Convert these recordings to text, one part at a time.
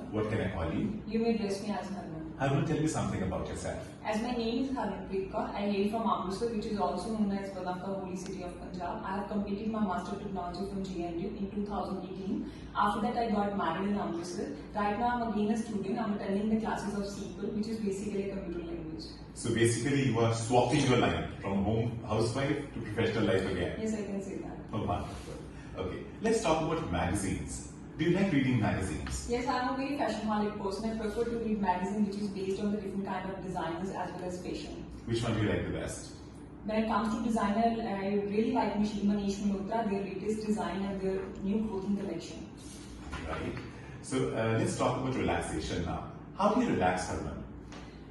Harman. What can I call you? You may address me as Harman. Harman, tell me something about yourself. As my name is Harmanpreet Kaur, I hail from Amritsar, which is also known as one of the holy city of Punjab. I have completed my Master of Technology from GNU in 2018. After that, I got married in Amritsar. Right now, I'm again a student. I'm attending the classes of SQL, which is basically a computer language. So basically, you are swapping your life from home housewife to professional life again. Yes, I can say that. Oh, wonderful. Okay, let's talk about magazines. Do you like reading magazines? Yes, I am a very fashion-holic person. I prefer to read magazines which is based on the different kind of designers as well as fashion. Which one do you like the best? When it comes to designer, I really like Manish Malhotra, their latest design and their new clothing collection. Right. So let's talk about relaxation now. How do you relax, Harman?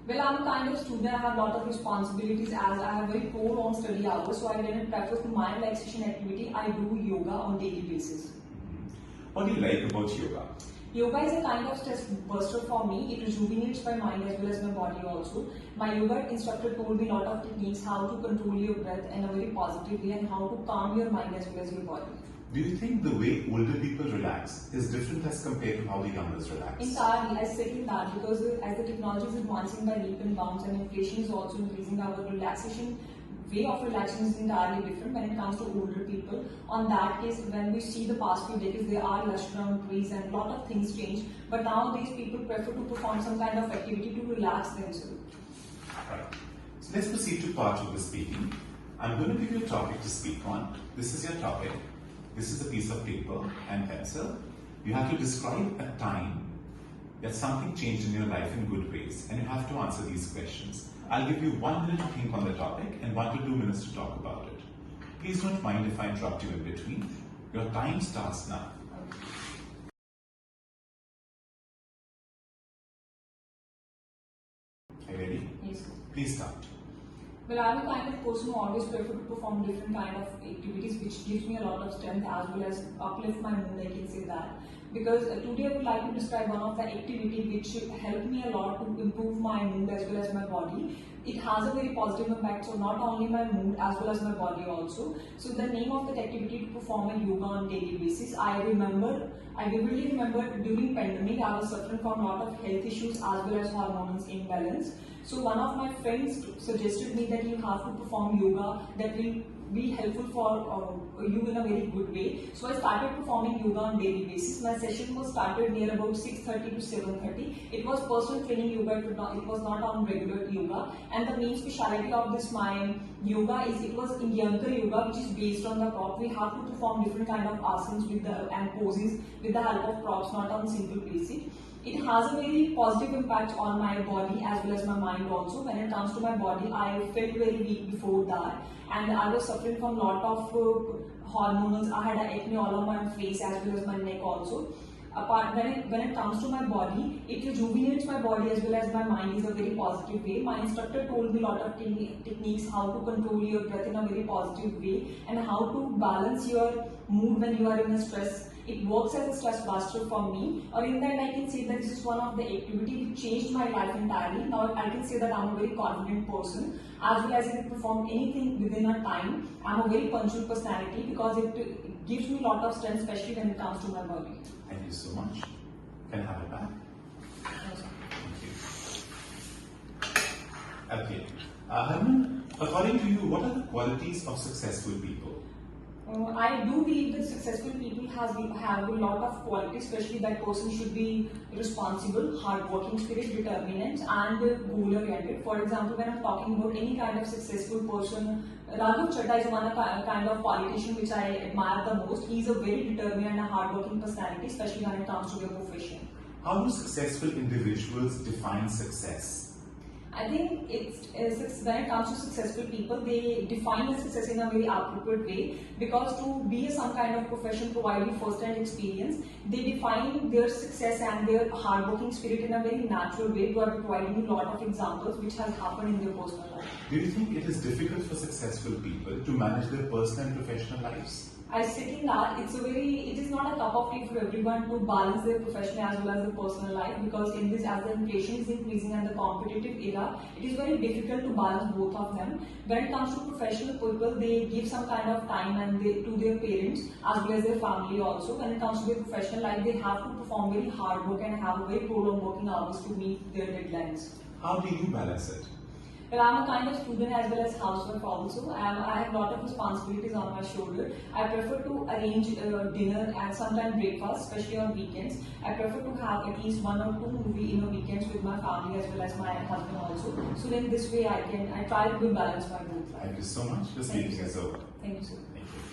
Well, I'm a kind of student. I have a lot of responsibilities as I have very prolonged study hours. So I when it prefer to my relaxation activity, I do yoga on daily basis. What do you like about yoga? Yoga is a kind of stress buster for me. It rejuvenates my mind as well as my body also. My yoga instructor told me a lot of techniques how to control your breath in a very positive way and how to calm your mind as well as your body. Do you think the way older people relax is different as compared to how the youngers relax? Entirely, I second that because as the technology is advancing by leap and bounds and inflation is also increasing, our relaxation way of relaxing is entirely different when it comes to older people. On that case, when we see the past few decades, there are lush brown trees and a lot of things change. But nowadays, people prefer to perform some kind of activity to relax themselves. Right. So let's proceed to part of the speaking. I'm going to give you a topic to speak on. This is your topic. This is a piece of paper and pencil. You have to describe a time that something changed in your life in good ways, and you have to answer these questions. I'll give you 1 minute to think on the topic and 1 to 2 minutes to talk about it. Please don't mind if I interrupt you in between. Your time starts now. Are you ready? Yes. Please start. Well, I'm a kind of person who always prefer to perform different kind of activities which gives me a lot of strength as well as uplift my mood, I can say that. Because today I would like to describe one of the activity which helped me a lot to improve my mood as well as my body. It has a very positive impact, so not only my mood as well as my body also. So the name of that activity to perform a yoga on daily basis. I vividly remember during pandemic I was suffering from a lot of health issues as well as hormones imbalance. So one of my friends suggested me that you have to perform yoga that will be helpful for you in a very good way. So I started performing yoga on daily basis. My session was started near about 6:30 to 7:30. It was personal training yoga, it was not on regular yoga. And the main speciality of this my yoga is it was in Yanker yoga, which is based on the prop. We have to perform different kind of asanas and poses with the help of props, not on simple basic. It has a very positive impact on my body as well as my mind also. When it comes to my body, I felt very weak before that and I was suffering from a lot of hormones. I had acne all over my face as well as my neck also. When it comes to my body, it rejuvenates my body as well as my mind is a very positive way. My instructor told me a lot of techniques how to control your breath in a very positive way and how to balance your mood when you are in a stress. It works as a stress buster for me, or in that I can say that this is one of the activities which changed my life entirely. Now I can say that I'm a very confident person as well as if I perform anything within a time. I'm a very punctual personality because it gives me a lot of strength, especially when it comes to my body. Thank you so much. Can I have it back? Yes. Thank you. Okay. Harman, according to you, what are the qualities of successful people? I do believe that successful people have a lot of qualities, especially that person should be responsible, hardworking spirit, determinant and goal-oriented. For example, when I'm talking about any kind of successful person, Raghav Chadha is one kind of politician which I admire the most. He's a very determined and a hardworking personality, especially when it comes to their profession. How do successful individuals define success? I think when it comes to successful people, they define success in a very appropriate way because to be some kind of profession providing first-hand experience, they define their success and their hardworking spirit in a very natural way. You are providing a lot of examples which has happened in their personal life. Do you think it is difficult for successful people to manage their personal and professional lives? I second that it is not a cup of tea for everyone to balance their professional as well as their personal life, because in this, as the inflation is increasing and the competitive era, it is very difficult to balance both of them. When it comes to professional people, they give some kind of time to their parents as well as their family also. When it comes to their professional life, they have to perform very hard work and have a very prolonged working hours to meet their deadlines. How do you balance it? Well, I'm a kind of student as well as housewife also. I have a lot of responsibilities on my shoulder. I prefer to arrange dinner and sometimes breakfast, especially on weekends. I prefer to have at least 1 or 2 movies in a weekends with my family as well as my husband also. So then this way I try to balance my both life. Thank you so much. The speaking is over. Thank you, sir. Thank you.